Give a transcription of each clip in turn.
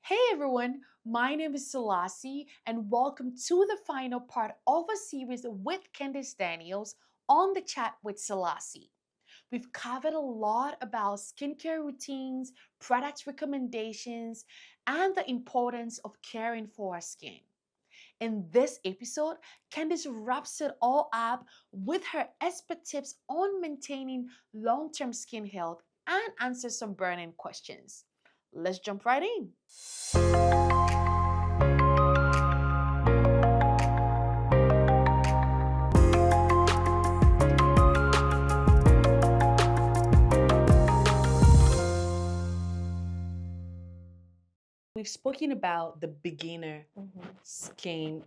Hey everyone, my name is Selassie, and welcome to the final part of a series with Candice Daniels on the Chat with Selassie. We've covered a lot about skincare routines, product recommendations, and the importance of caring for our skin. In this episode, Candice wraps it all up with her expert tips on maintaining long-term skin health and answers some burning questions. Let's jump right in. We've spoken about the beginner skin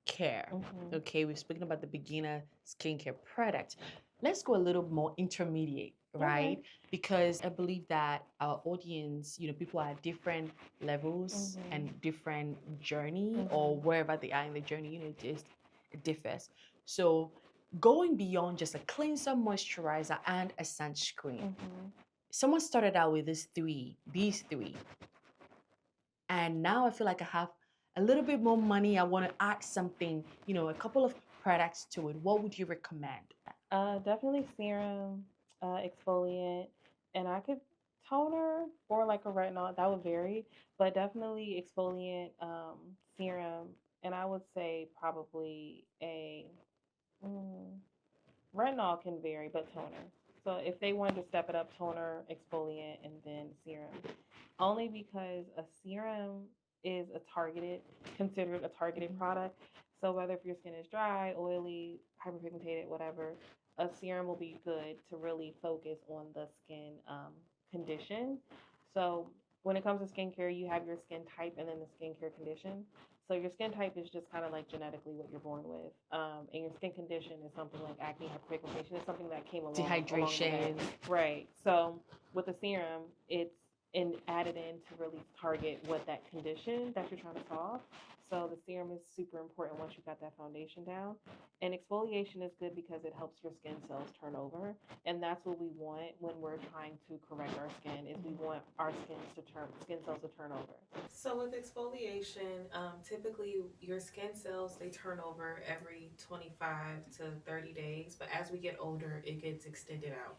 care. Okay, we've spoken about the beginner skincare product. Let's go a little more intermediate, right? Because I believe that our audience, people are at different levels and different journey or wherever they are in the journey, it differs. So going beyond just a cleanser, moisturizer, and a sunscreen. Someone started out with these three. And now I feel like I have a little bit more money. I want to add something, a couple of products to it. What would you recommend? Definitely serum, exfoliant, and I could toner or like a retinol. That would vary, but definitely exfoliant, serum, and I would say probably a mm, retinol can vary, but toner. So if they wanted to step it up, toner, exfoliant, and then serum. Only because a serum is considered a targeted product. So whether if your skin is dry, oily, hyperpigmented, whatever, a serum will be good to really focus on the skin condition. So when it comes to skincare, you have your skin type and then the skincare condition. So your skin type is just kind of like genetically what you're born with, and your skin condition is something like acne, hyperpigmentation. It's something that came along the way. Dehydration. Right. So with the serum, it's added in to really target what that condition that you're trying to solve. So the serum is super important once you got that foundation down. And exfoliation is good because it helps your skin cells turn over, and that's what we want when we're trying to correct our skin. Is we want our skin cells to turn over. So with exfoliation, typically your skin cells they turn over every 25 to 30 days, but as we get older, it gets extended out.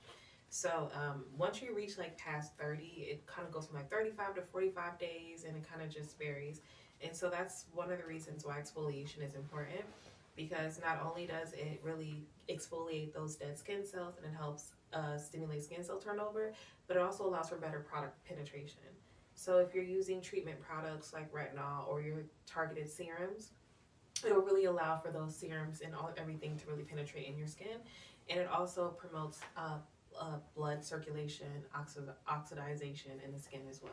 So once you reach like past 30, it kind of goes from like 35 to 45 days, and it kind of just varies. And so that's one of the reasons why exfoliation is important, because not only does it really exfoliate those dead skin cells and it helps stimulate skin cell turnover, but it also allows for better product penetration. So if you're using treatment products like retinol or your targeted serums, it'll really allow for those serums and everything to really penetrate in your skin, and it also promotes blood circulation, oxidization in the skin as well.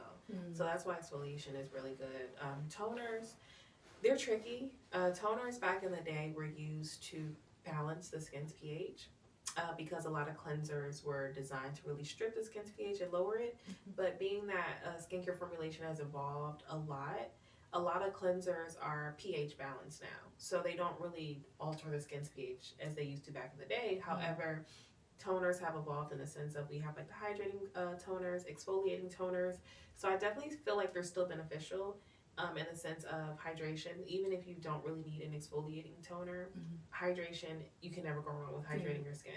So that's why exfoliation is really good. Toners, they're tricky. Toners back in the day were used to balance the skin's pH. Because a lot of cleansers were designed to really strip the skin's pH and lower it. But being that skincare formulation has evolved a lot of cleansers are pH balanced now. So they don't really alter the skin's pH as they used to back in the day. However, toners have evolved in the sense of we have like the hydrating toners, exfoliating toners. So I definitely feel like they're still beneficial in the sense of hydration. Even if you don't really need an exfoliating toner, hydration, you can never go wrong with hydrating your skin.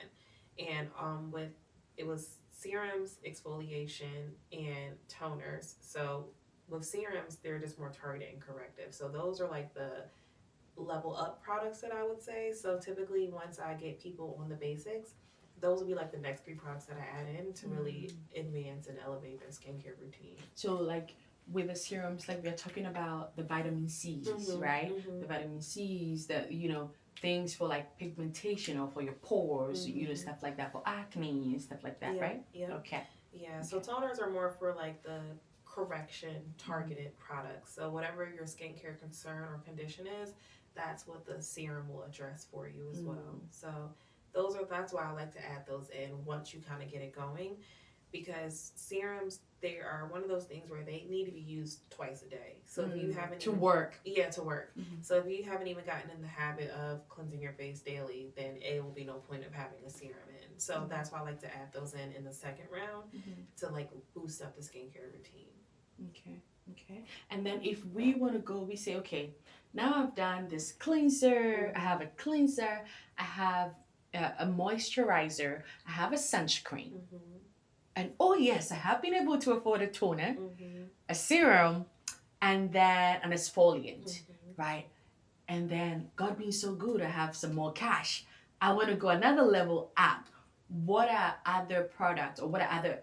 And with it was serums, exfoliation, and toners. So with serums, they're just more targeted and corrective. So those are like the level up products that I would say. So typically, once I get people on the basics, those will be like the next three products that I add in to really advance and elevate their skincare routine. So, like with the serums, like we're talking about the vitamin C's, right? The vitamin C's, things for like pigmentation or for your pores, stuff like that, for acne and stuff like that, right? Yeah. Okay. Yeah. So toners are more for like the correction targeted products. So whatever your skincare concern or condition is, that's what the serum will address for you as well. So that's why I like to add those in once you kind of get it going, because serums, they are one of those things where they need to be used twice a day. So if you haven't work. Yeah, to work. So if you haven't even gotten in the habit of cleansing your face daily, then it will be no point of having a serum in. So that's why I like to add those in the second round to like boost up the skincare routine. Okay. Okay. And then if we want to go, we say, okay, now I've done this cleanser, I have a cleanser, I have a moisturizer, I have a sunscreen. Mm-hmm. And oh, yes, I have been able to afford a toner, Mm-hmm. a serum, and then an exfoliant, Mm-hmm. right? And then, God being so good, I have some more cash. I want to go another level up. What are other products or what are other,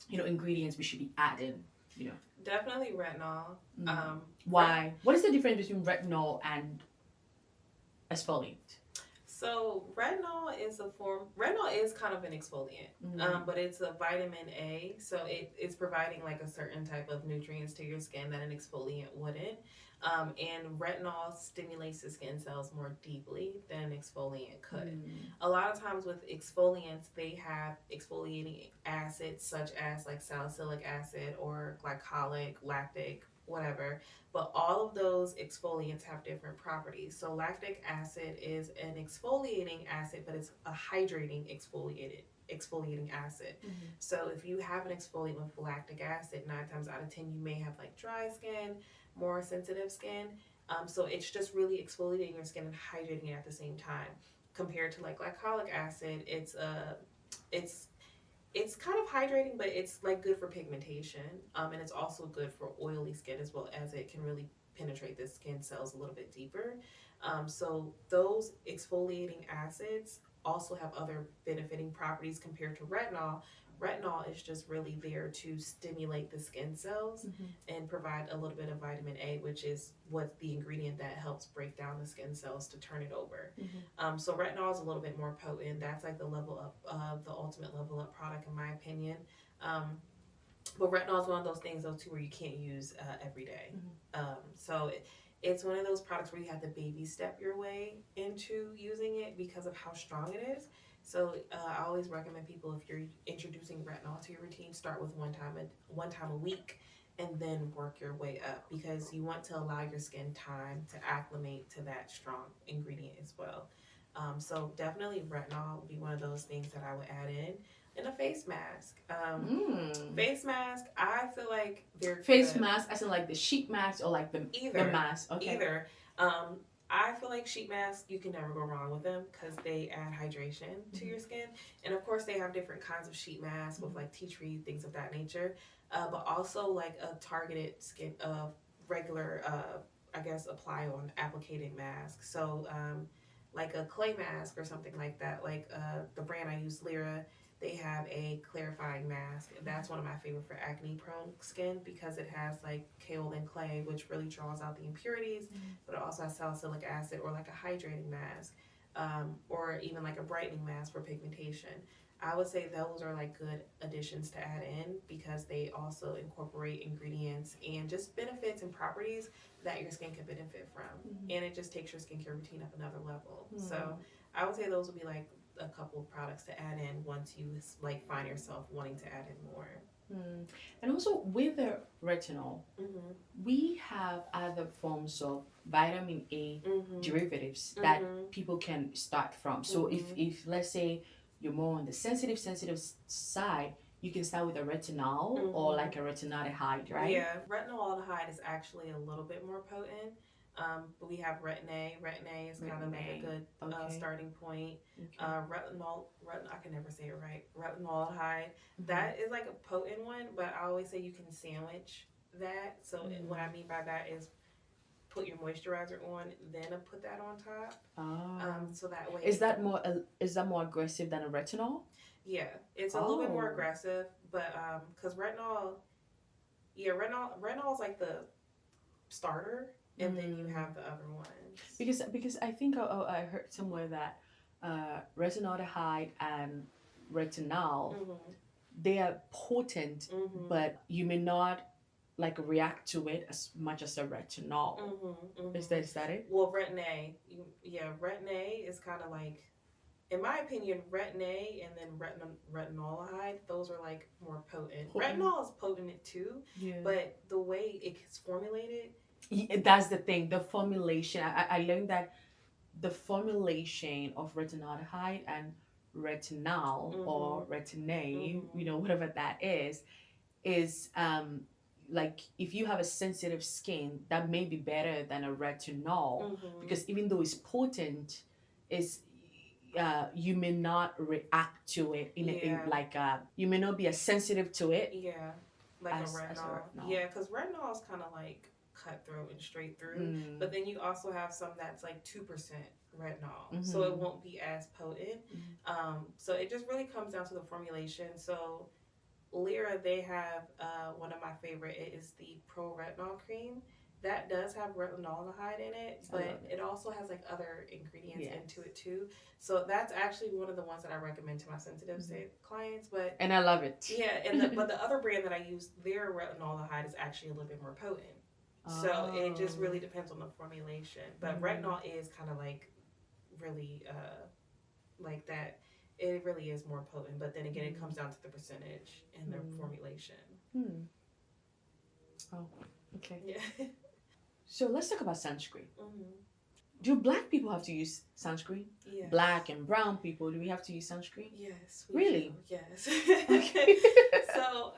ingredients we should be adding? You know, Definitely retinol. Mm. Ret- Why? What is the difference between retinol and exfoliant? So retinol is kind of an exfoliant, but it's a vitamin A, so it's providing like a certain type of nutrients to your skin that an exfoliant wouldn't. And retinol stimulates the skin cells more deeply than an exfoliant could. A lot of times with exfoliants, they have exfoliating acids such as like salicylic acid or glycolic, lactic, whatever, but all of those exfoliants have different properties. So lactic acid is an exfoliating acid, but it's a hydrating exfoliating acid. Mm-hmm. So if you have an exfoliant with lactic acid, 9 times out of 10 you may have like dry skin, more sensitive skin. So it's just really exfoliating your skin and hydrating it at the same time. Compared to like glycolic acid, it's it's kind of hydrating, but it's like good for pigmentation, and it's also good for oily skin as well, as it can really penetrate the skin cells a little bit deeper. So those exfoliating acids also have other benefiting properties compared to retinol. Retinol is just really there to stimulate the skin cells and provide a little bit of vitamin A, which is what the ingredient that helps break down the skin cells to turn it over. So retinol is a little bit more potent. That's like the level up, the ultimate level up product in my opinion. But retinol is one of those things though too where you can't use every day. So it's one of those products where you have to baby step your way into using it because of how strong it is. So I always recommend people, if you're introducing retinol to your routine, start with one time a week, and then work your way up, because you want to allow your skin time to acclimate to that strong ingredient as well. So definitely retinol would be one of those things that I would add in. And a face mask. Face mask, I feel like they're Face good. mask, as in like the sheet mask or like the mask. Okay. Either. I feel like sheet masks, you can never go wrong with them because they add hydration to your skin. And of course, they have different kinds of sheet masks with like tea tree, things of that nature. But also like a targeted skin, regular, I guess, apply on applicated mask. So, like a clay mask or something like that. Like the brand I use, Lyra, they have a clarifying mask. That's one of my favorite for acne prone skin because it has like kaolin clay, which really draws out the impurities, but it also has salicylic acid, or like a hydrating mask, or even like a brightening mask for pigmentation. I would say those are like good additions to add in because they also incorporate ingredients and just benefits and properties that your skin can benefit from. And it just takes your skincare routine up another level. So I would say those would be like a couple of products to add in once you like find yourself wanting to add in more. And also with the retinol, we have other forms of vitamin A derivatives that people can start from. So if let's say you're more on the sensitive side, you can start with a retinol or like a retinaldehyde, right? Yeah, retinaldehyde is actually a little bit more potent. But we have Retin-A. Retin-A is kind of like a good starting point. I can never say it right. Retinaldehyde. That is like a potent one, but I always say you can sandwich that. So what I mean by that is put your moisturizer on, then put that on top. So that way. Is that more aggressive than a retinol? Yeah, it's a little bit more aggressive, but because retinol is like the starter. And then you have the other ones. Because I think I heard somewhere that retinaldehyde and retinol, they are potent, but you may not like react to it as much as a retinol. Is that it? Well, Retin-A, Retin-A is kind of like, in my opinion, Retin-A and then retinaldehyde, those are like more potent. Retinol is potent too, but the way it gets formulated. That's the thing, the formulation. I learned that the formulation of retinaldehyde and retinol or Retin-A, whatever that is like if you have a sensitive skin, that may be better than a retinol, Mm-hmm. because even though it's potent, is you may not react to it in Yeah. like you may not be as sensitive to it Yeah, like a as a retinol. retinol. Yeah, because retinol is kind of like cutthroat and straight through. But then you also have some that's like 2% retinol, so it won't be as potent. So it just really comes down to the formulation. So Lyra, they have one of my favorite. It is the Pro Retinol Cream. That does have retinoldehyde in it, but it also has like other ingredients into it too. So that's actually one of the ones that I recommend to my sensitive clients. But and I love it. yeah, but the other brand that I use, their retinoldehyde is actually a little bit more potent. So it just really depends on the formulation. But retinol is kind of like really like that. It really is more potent, but then again, it comes down to the percentage and the formulation. Oh, okay. Yeah. So let's talk about sunscreen. Mm-hmm. Do black people have to use sunscreen? Yes. Black and brown people, do we have to use sunscreen? Yes. Really? Do. Yes. Okay. So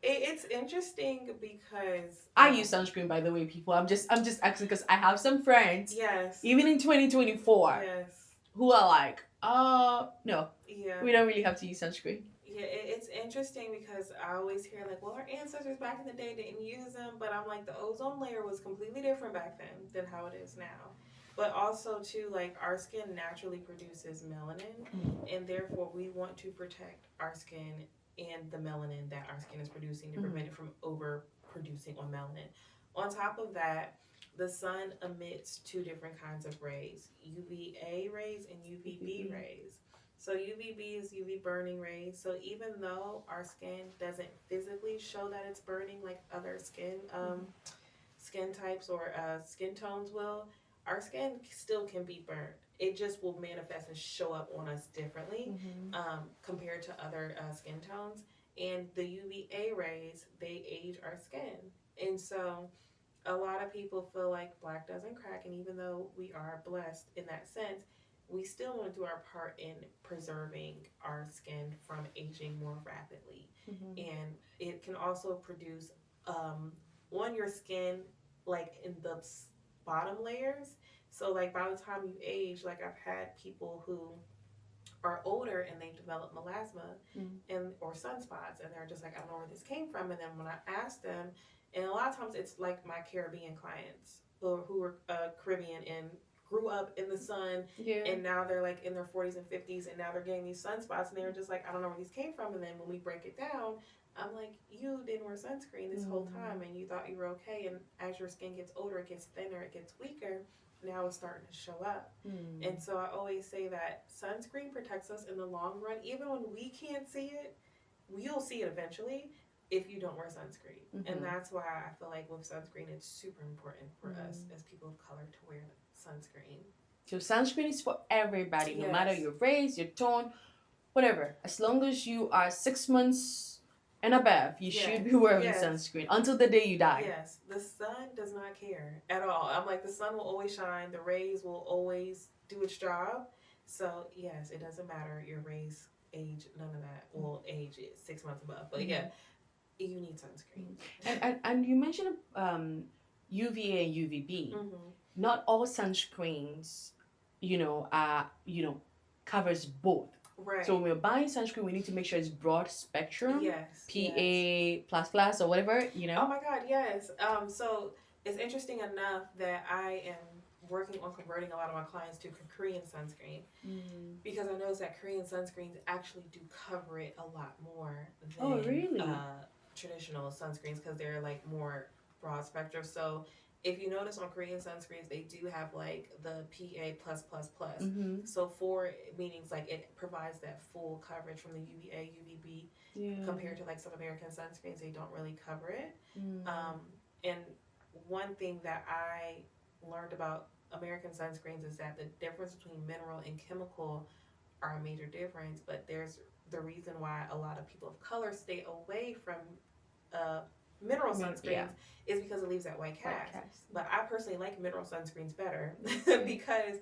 it's interesting because I use sunscreen, by the way, people. I'm just asking because I have some friends. Yes. Even in 2024. Yes. Who are like, no. Yeah. We don't really have to use sunscreen. Yeah, it's interesting because I always hear like, well, our ancestors back in the day didn't use them, but I'm like, the ozone layer was completely different back then than how it is now. But also too, like our skin naturally produces melanin, and therefore we want to protect our skin and the melanin that our skin is producing to prevent it from overproducing on melanin. On top of that, the sun emits two different kinds of rays, UVA rays and UVB rays. So UVB is UV burning rays. So even though our skin doesn't physically show that it's burning like other skin types or skin tones will, our skin still can be burnt. It just will manifest and show up on us differently compared to other skin tones. And the UVA rays, they age our skin. And so a lot of people feel like black doesn't crack. And even though we are blessed in that sense, we still want to do our part in preserving our skin from aging more rapidly. And it can also produce on your skin, like in the bottom layers. So like by the time you age, like I've had people who are older and they've developed melasma and or sunspots, and they're just like, I don't know where this came from. And then when I ask them, and a lot of times it's like my Caribbean clients who are Caribbean and grew up in the sun, and now they're like in their 40s and 50s, and now they're getting these sunspots, and they're just like, I don't know where these came from. And then when we break it down, I'm like, you didn't wear sunscreen this whole time, and you thought you were okay. And as your skin gets older, it gets thinner, it gets weaker. Now it's starting to show up. And so I always say that sunscreen protects us in the long run. Even when we can't see it, you'll see it eventually if you don't wear sunscreen. And that's why I feel like with sunscreen, it's super important for us as people of color to wear sunscreen. So sunscreen is for everybody, no matter your race, your tone, whatever. As long as you are 6 months and above, you should be wearing sunscreen until the day you die. Yes, the sun does not care at all. I'm like, the sun will always shine. The rays will always do its job. So yes, it doesn't matter your race, age, none of that. Well, age is 6 months above, but yeah, you need sunscreen. And you mentioned UVA and UVB. Not all sunscreens, covers both. Right. So when we're buying sunscreen, we need to make sure it's broad spectrum. Yes. PA++ or whatever, Oh my God, yes. So it's interesting enough that I am working on converting a lot of my clients to Korean sunscreen because I noticed that Korean sunscreens actually do cover it a lot more than traditional sunscreens because they're like more broad spectrum. So if you notice on Korean sunscreens, they do have like the PA+++. So 4 meanings like it provides that full coverage from the UVA, UVB compared to like some American sunscreens, they don't really cover it. And one thing that I learned about American sunscreens is that the difference between mineral and chemical are a major difference, but there's the reason why a lot of people of color stay away from mineral sunscreens is because it leaves that white cast. But I personally like mineral sunscreens better because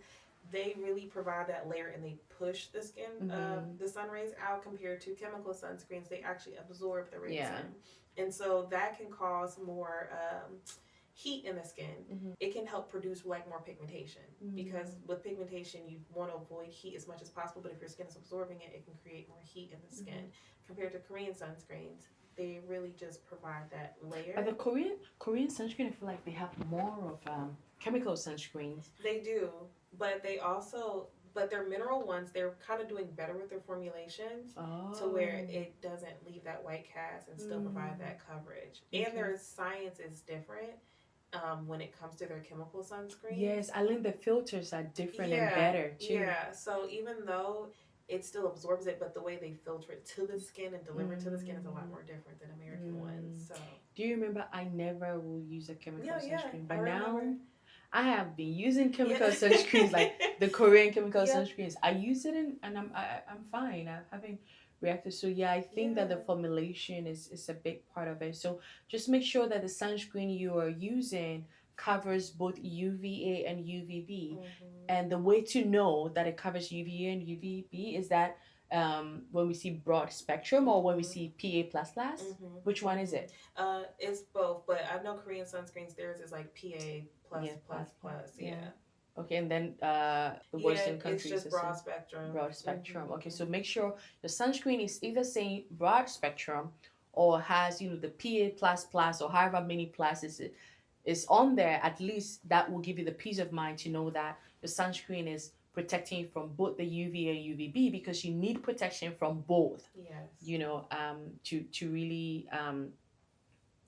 they really provide that layer and they push the skin, the sun rays out compared to chemical sunscreens. They actually absorb the rays in. And so that can cause more heat in the skin. It can help produce like more pigmentation because with pigmentation you want to avoid heat as much as possible, but if your skin is absorbing it, it can create more heat in the skin compared to Korean sunscreens. They really just provide that layer. But the Korean sunscreen, I feel like they have more of chemical sunscreens. They do, but they also, but their mineral ones, they're kind of doing better with their formulations to where it doesn't leave that white cast and still provide that coverage. Okay. And their science is different when it comes to their chemical sunscreen. Yes, I think the filters are different and better too. Yeah, so even though it still absorbs it, but the way they filter it to the skin and deliver it to the skin is a lot more different than American ones. So, do you remember? I never will use a chemical sunscreen, but now I have been using chemical sunscreens, like the Korean chemical sunscreens. I use it and I'm fine. I haven't reacted. So yeah, I think that the formulation is a big part of it. So just make sure that the sunscreen you are using covers both UVA and UVB. And the way to know that it covers UVA and UVB is that when we see broad spectrum or when we see PA++, which one is it? It's both, but I know Korean sunscreens, theirs is like PA++. Yeah. Okay, and then the Western countries it's just broad spectrum. Broad spectrum. Okay, so make sure the sunscreen is either saying broad spectrum or has the PA++ or however many pluses is on there. At least that will give you the peace of mind to know that the sunscreen is protecting you from both the UV and UVB, because you need protection from both. Yes. To really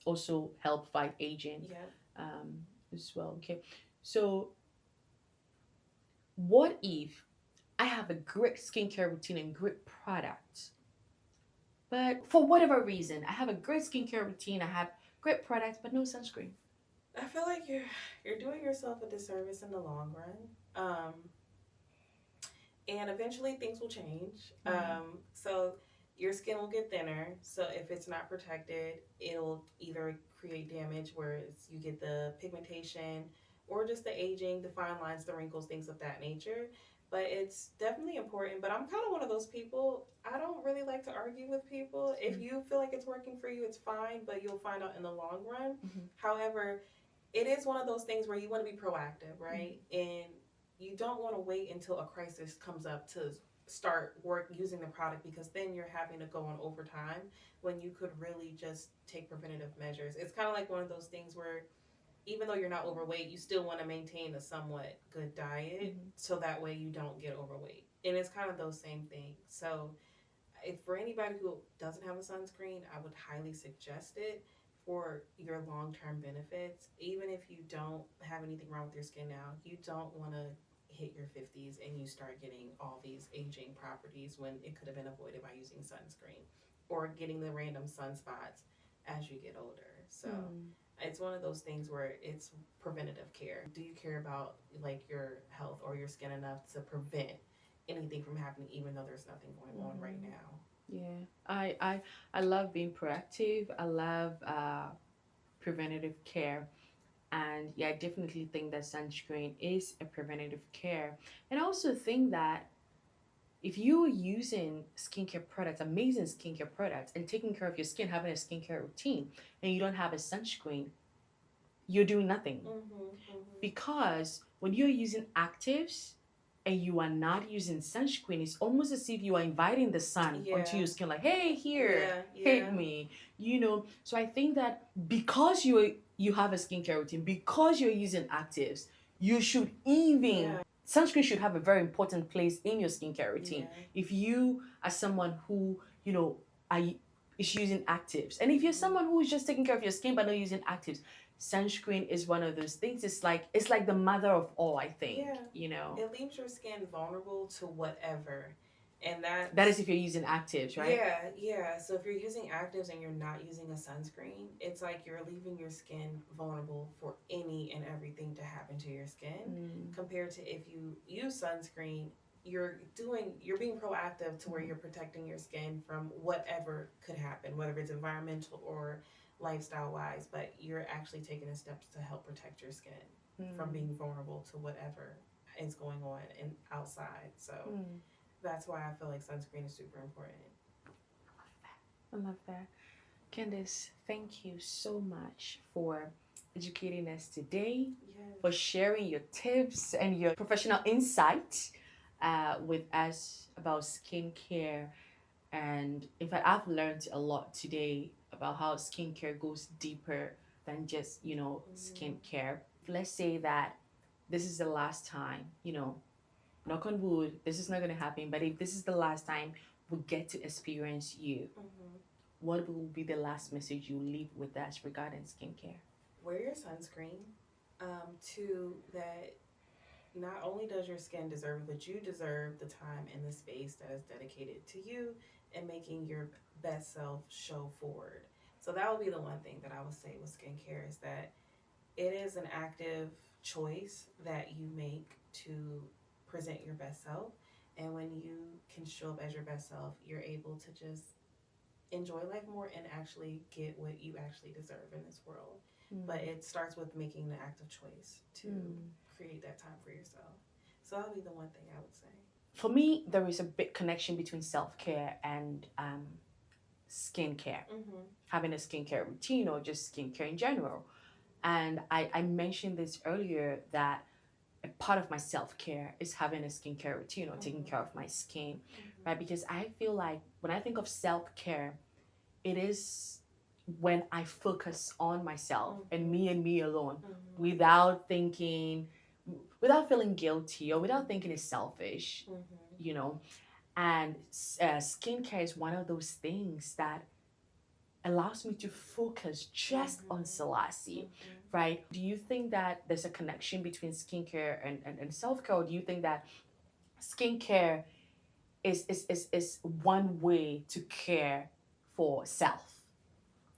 also help fight aging. As well. Okay, so what if I have a great skincare routine and great products, but for whatever reason I have a great skincare routine, I have great products, but no sunscreen? I feel like you're doing yourself a disservice in the long run. And eventually things will change. So your skin will get thinner. So if it's not protected, it'll either create damage where you get the pigmentation or just the aging, the fine lines, the wrinkles, things of that nature. But it's definitely important. But I'm kind of one of those people, I don't really like to argue with people. If you feel like it's working for you, it's fine, but you'll find out in the long run. However, it is one of those things where you want to be proactive, right? And you don't want to wait until a crisis comes up to start using the product, because then you're having to go on overtime when you could really just take preventative measures. It's kind of like one of those things where even though you're not overweight, you still want to maintain a somewhat good diet so that way you don't get overweight. And it's kind of those same things. So if for anybody who doesn't have a sunscreen, I would highly suggest it for your long-term benefits. Even if you don't have anything wrong with your skin now, you don't want to hit your 50s and you start getting all these aging properties when it could have been avoided by using sunscreen or getting the random sunspots as you get older. So it's one of those things where it's preventative care. Do you care about like your health or your skin enough to prevent anything from happening, even though there's nothing going on right now? Yeah, I love being proactive. I love preventative care. And yeah, I definitely think that sunscreen is a preventative care. And I also think that if you are using skincare products, amazing skincare products, and taking care of your skin, having a skincare routine, and you don't have a sunscreen, you're doing nothing. Because when you're using actives and you are not using sunscreen, it's almost as if you are inviting the sun onto your skin, like, hey, here, hit me, So I think that because you have a skincare routine, because you're using actives, you should sunscreen should have a very important place in your skincare routine. If you are someone who, is using actives, and if you're someone who is just taking care of your skin but not using actives, sunscreen is one of those things. It's like the mother of all, I think. It leaves your skin vulnerable to whatever. And that is if you're using actives, right? Yeah. So if you're using actives and you're not using a sunscreen, it's like you're leaving your skin vulnerable for any and everything to happen to your skin. Compared to if you use sunscreen, you're being proactive to where you're protecting your skin from whatever could happen, whether it's environmental or lifestyle wise, but you're actually taking the steps to help protect your skin from being vulnerable to whatever is going on and outside. So that's why I feel like sunscreen is super important. I love that. Candice, thank you so much for educating us today, for sharing your tips and your professional insight with us about skincare. And in fact, I've learned a lot today about how skincare goes deeper than just, skincare. Let's say that this is the last time, knock on wood, this is not going to happen, but if this is the last time we get to experience you, what will be the last message you leave with us regarding skincare? Wear your sunscreen. Two, that not only does your skin deserve it, but you deserve the time and the space that is dedicated to you and making your best self show forward. So that would be the one thing that I would say with skincare is that it is an active choice that you make to present your best self. And when you can show up as your best self, you're able to just enjoy life more and actually get what you actually deserve in this world. But it starts with making the active choice to create that time for yourself. So that'll be the one thing I would say. For me, there is a big connection between self-care and skincare. Having a skincare routine or just skincare in general. And I mentioned this earlier that a part of my self-care is having a skincare routine or taking care of my skin, right? Because I feel like when I think of self-care, it is when I focus on myself and me alone without thinking, without feeling guilty or without thinking it's selfish, And skincare is one of those things that allows me to focus just on Selassie, right? Do you think that there's a connection between skincare and self-care, or do you think that skincare is one way to care for self?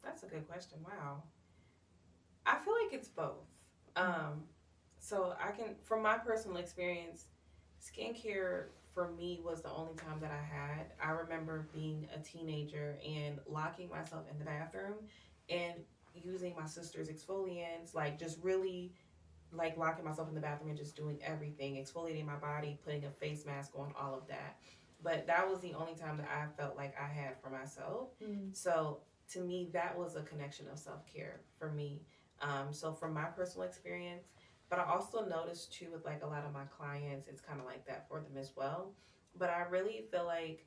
That's a good question. Wow. I feel like it's both. So I can, from my personal experience, skincare for me was the only time that I had. I remember being a teenager and locking myself in the bathroom and using my sister's exfoliants, like just really like locking myself in the bathroom and just doing everything, exfoliating my body, putting a face mask on, all of that. But that was the only time that I felt like I had for myself. So to me, that was a connection of self-care for me. So from my personal experience, but I also noticed too with like a lot of my clients, it's kind of like that for them as well. But I really feel like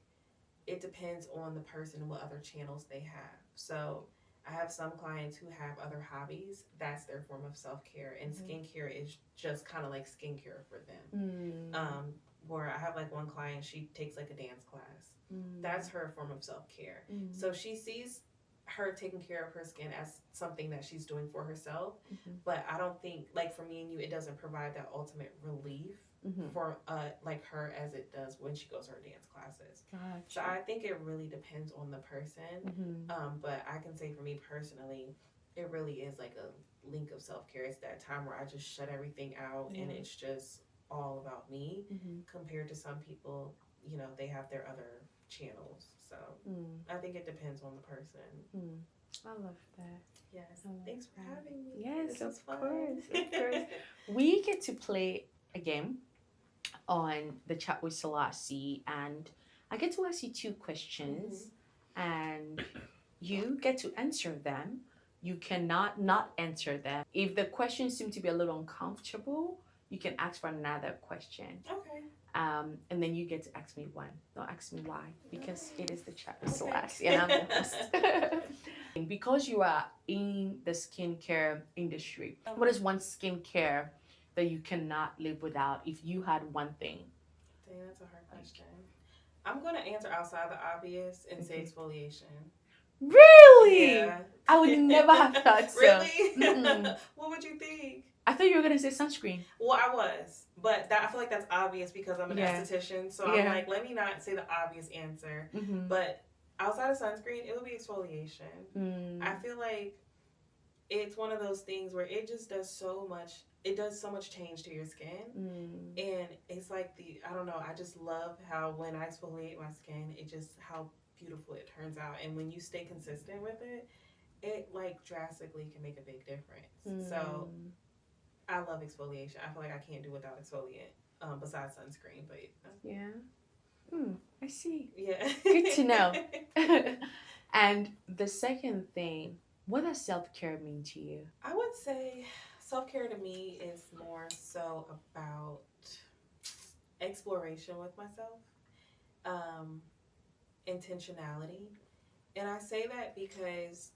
it depends on the person and what other channels they have. So I have some clients who have other hobbies. That's their form of self-care. And skincare is just kind of like skincare for them. Where I have like one client, she takes like a dance class. That's her form of self-care. So she sees her taking care of her skin as something that she's doing for herself. But I don't think, like for me and you, it doesn't provide that ultimate relief for like her as it does when she goes to her dance classes. Gotcha. So I think it really depends on the person. But I can say for me personally, it really is like a link of self-care. It's that time where I just shut everything out and it's just all about me compared to some people, they have their other channels. So I think it depends on the person. I love that. Yes. Thanks for having me. Yes, this of was course. fun. Of course. We get to play a game on the Chat with Selassie, and I get to ask you 2 questions, and you get to answer them. You cannot not answer them. If the questions seem to be a little uncomfortable, you can ask for another question. Okay. And then you get to ask me one. Don't ask me why, because it is the Chat with Selassie, and I'm the host. Because you are in the skincare industry, what is one skincare that you cannot live without if you had one thing? Dang, that's a hard question. I'm going to answer outside the obvious and say exfoliation. Really? Yeah. I would never have thought so. Really? What would you think? I thought you were going to say sunscreen. Well, I was, but I feel like that's obvious because I'm an esthetician. So I'm like, let me not say the obvious answer. But outside of sunscreen, it would be exfoliation. I feel like it's one of those things where it just does so much. It does so much change to your skin. And it's like I don't know, I just love how when I exfoliate my skin, it just, how beautiful it turns out. And when you stay consistent with it, it like drastically can make a big difference. So I love exfoliation. I feel like I can't do without exfoliant. besides sunscreen. But Yeah. I see. yeah, Good to know. And the second thing, what does self care mean to you? I would say self care to me is more so about exploration with myself, um, intentionality, and I say that because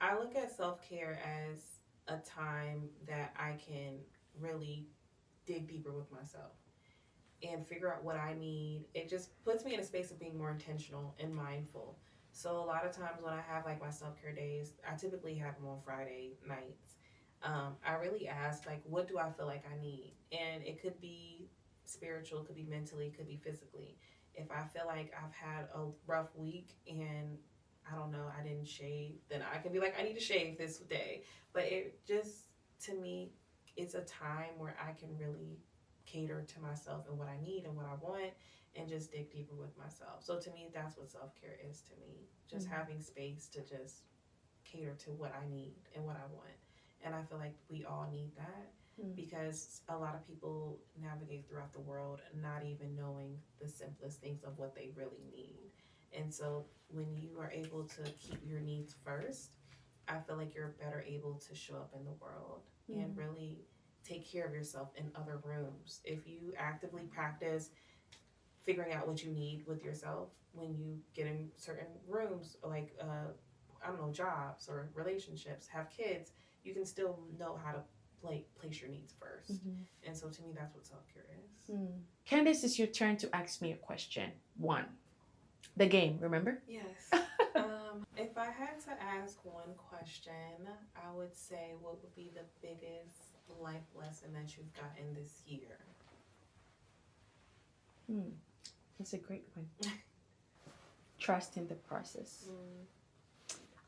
I look at self care as a time that I can really dig deeper with myself and figure out what I need. It just puts me in a space of being more intentional and mindful. So a lot of times when I have like my self care days, I typically have them on Friday nights. I really ask like, what do I feel like I need, and it could be spiritual, it could be mentally, it could be physically. If I feel like I've had a rough week and I don't know, I didn't shave, then I can be like, I need to shave this day. But it just, to me, it's a time where I can really cater to myself and what I need and what I want and just dig deeper with myself. So to me, that's what self care is to me. Just having space to just cater to what I need and what I want. And I feel like we all need that because a lot of people navigate throughout the world not even knowing the simplest things of what they really need. And so when you are able to keep your needs first, I feel like you're better able to show up in the world and really take care of yourself in other rooms. If you actively practice figuring out what you need with yourself when you get in certain rooms, like I don't know, jobs or relationships, have kids, you can still know how to place your needs 1st. And so to me, that's what self care is. Candice, it's your turn to ask me a question. One, the game, remember? Yes. If I had to ask one question, I would say, what would be the biggest life lesson that you've gotten this year? That's a great one. Trust in the process.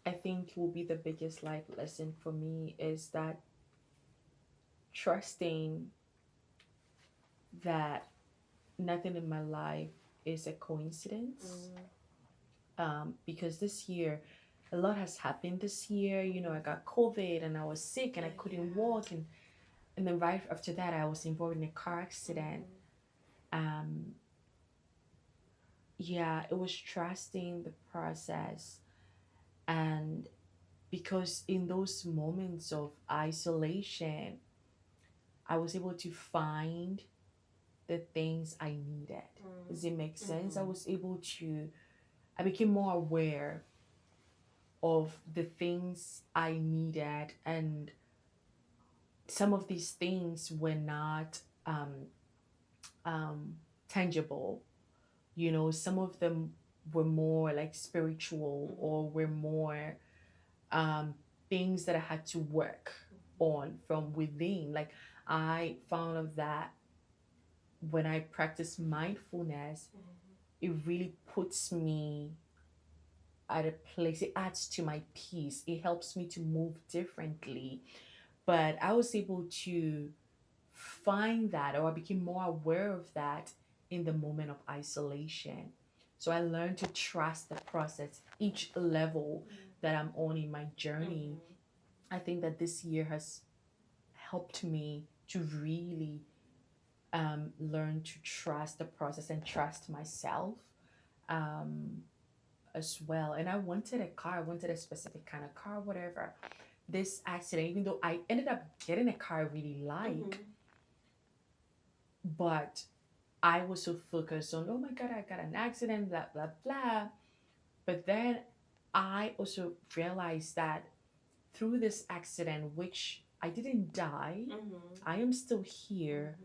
I think will be the biggest life lesson for me is that trusting that nothing in my life is a coincidence. Because this year, a lot has happened this year. You know, I got COVID and I was sick and I couldn't walk. And then right after that, I was involved in a car accident. Yeah, it was trusting the process. And because in those moments of isolation, I was able to find the things I needed. Does it make sense? I became more aware of the things I needed, and some of these things were not tangible. You know, some of them were more like spiritual or were more things that I had to work on from within. Like I found out that when I practice mindfulness, it really puts me at a place, it adds to my peace, it helps me to move differently. But I was able to find that, or I became more aware of that in the moment of isolation. So I learned to trust the process, each level that I'm on in my journey. I think that this year has helped me to really learn to trust the process and trust myself as well. And I wanted a car, I wanted a specific kind of car, whatever. This accident, even though I ended up getting a car I really like, but I was so focused on, oh my God, I got an accident, blah, blah, blah. But then I also realized that through this accident, which I didn't die, I am still here.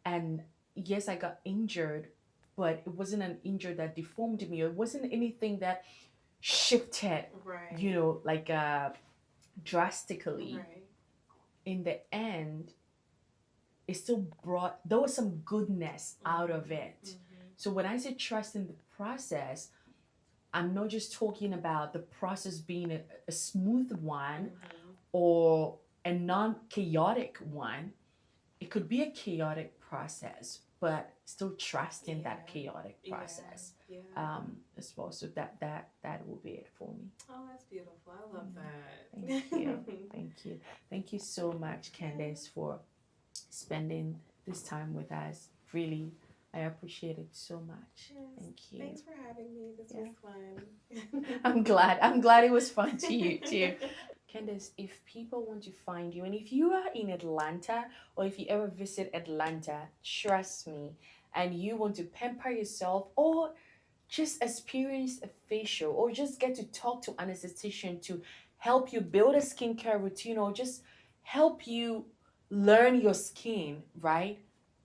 And yes, I got injured, but it wasn't an injury that deformed me. It wasn't anything that shifted, you know, like drastically. In the end, it still brought, there was some goodness out of it. So when I say trust in the process, I'm not just talking about the process being a smooth one or a non-chaotic one. It could be a chaotic process, but still trusting that chaotic process as well. So that will be it for me. Oh, that's beautiful. I love that. Thank you. Thank you. Thank you so much, Candice, for spending this time with us. Really, I appreciate it so much. Yes. Thank you. Thanks for having me. This Yeah. was fun. I'm glad. I'm glad it was fun to you too. Candice, if people want to find you, and if you are in Atlanta or if you ever visit Atlanta, trust me, and you want to pamper yourself or just experience a facial or just get to talk to an esthetician to help you build a skincare routine or just help you learn your skin, right?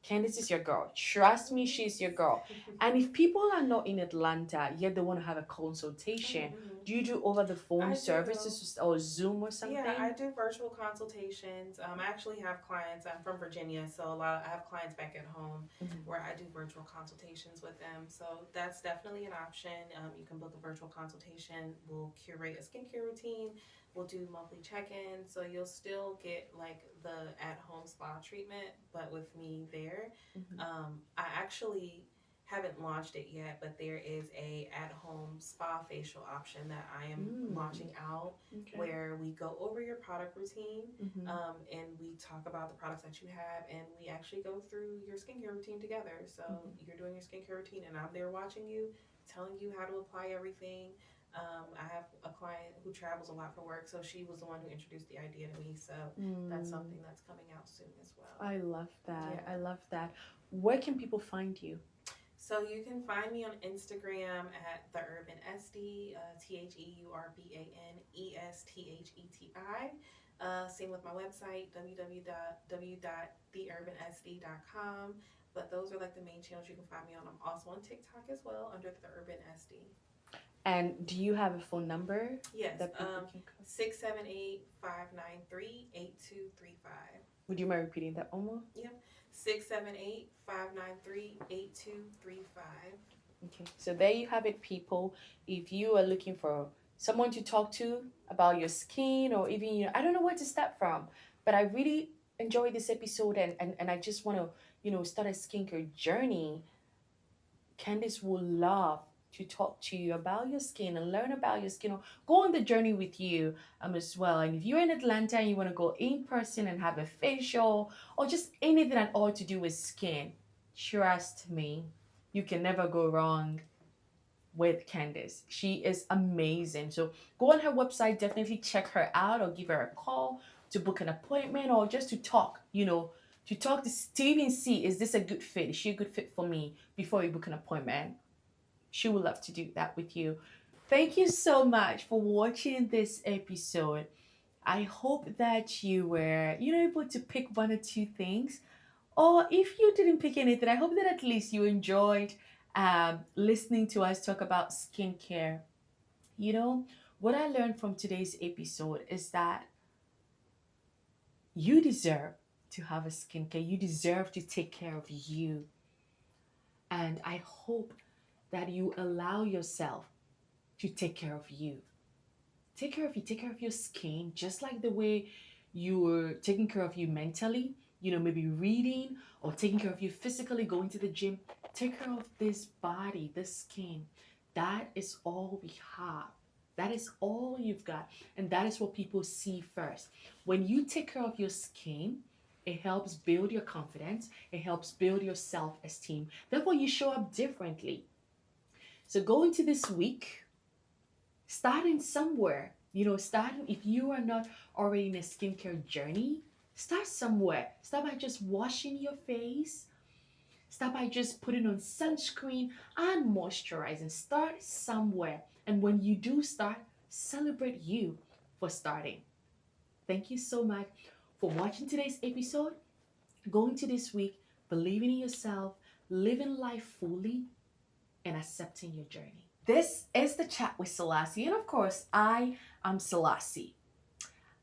Candice is your girl. Trust me, she's your girl. And if people are not in Atlanta yet they want to have a consultation, do you do over the phone I services or Zoom or something? Yeah, I do virtual consultations. I actually have clients. I'm from Virginia, so I have clients back at home where I do virtual consultations with them. So that's definitely an option. You can book a virtual consultation. We'll curate a skincare routine. We'll do monthly check-ins, so you'll still get like the at-home spa treatment, but with me there. I actually haven't launched it yet, but there is a at-home spa facial option that I am launching out, where we go over your product routine, and we talk about the products that you have, and we actually go through your skincare routine together. So you're doing your skincare routine, and I'm there watching you, telling you how to apply everything. I have a client who travels a lot for work, so she was the one who introduced the idea to me. So that's something that's coming out soon as well. I love that. Yeah. I love that. Where can people find you? So you can find me on Instagram at The Urban Esty, TheUrbanEstheti. Same with my website, www.theurbanesty.com. But those are like the main channels you can find me on. I'm also on TikTok as well under The Urban Esty. And do you have a phone number? Yes, that people can call? 678-593-8235. Would you mind repeating that one more? 678-593-8235. Okay, so there you have it, people. If you are looking for someone to talk to about your skin, or even, I don't know where to start from, but I really enjoyed this episode, and I just want to, start a skincare journey. Candice would love to talk to you about your skin and learn about your skin, or go on the journey with you as well. And if you're in Atlanta and you want to go in person and have a facial or just anything at all to do with skin, trust me, you can never go wrong with Candice. She is amazing. So go on her website, definitely check her out, or give her a call to book an appointment, or just to talk, to even see, is this a good fit? Is she a good fit for me before you book an appointment? She would love to do that with you. Thank you so much for watching this episode. I hope that you were, able to pick one or two things. Or if you didn't pick anything, I hope that at least you enjoyed listening to us talk about skincare. What I learned from today's episode is that you deserve to have a skincare. You deserve to take care of you. And I hope that you allow yourself to take care of you. Take care of you. Take care of your skin, just like the way you were taking care of you mentally, maybe reading, or taking care of you physically, going to the gym. Take care of this body, this skin. That is all we have. That is all you've got. And that is what people see first. When you take care of your skin, it helps build your confidence. It helps build your self-esteem. Therefore, you show up differently. So go into this week, starting somewhere. Starting, if you are not already in a skincare journey, start somewhere. Start by just washing your face. Start by just putting on sunscreen and moisturizing. Start somewhere. And when you do start, celebrate you for starting. Thank you so much for watching today's episode. Go into this week believing in yourself, living life fully, and accepting your journey. This is the Chat with Selassie, and of course, I am Selassie.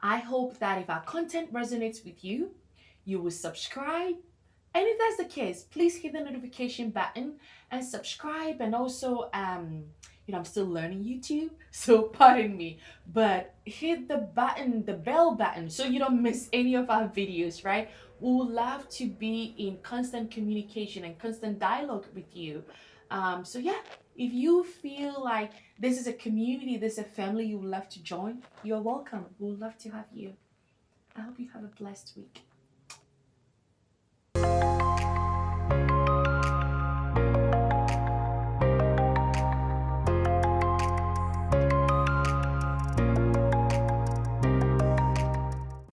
I hope that if our content resonates with you, you will subscribe. And if that's the case, please hit the notification button and subscribe. And also, I'm still learning YouTube, so pardon me, but hit the button, the bell button, so you don't miss any of our videos, right? We would love to be in constant communication and constant dialogue with you. So yeah, if you feel like this is a community, this is a family you would love to join, you're welcome. We would love to have you. I hope you have a blessed week.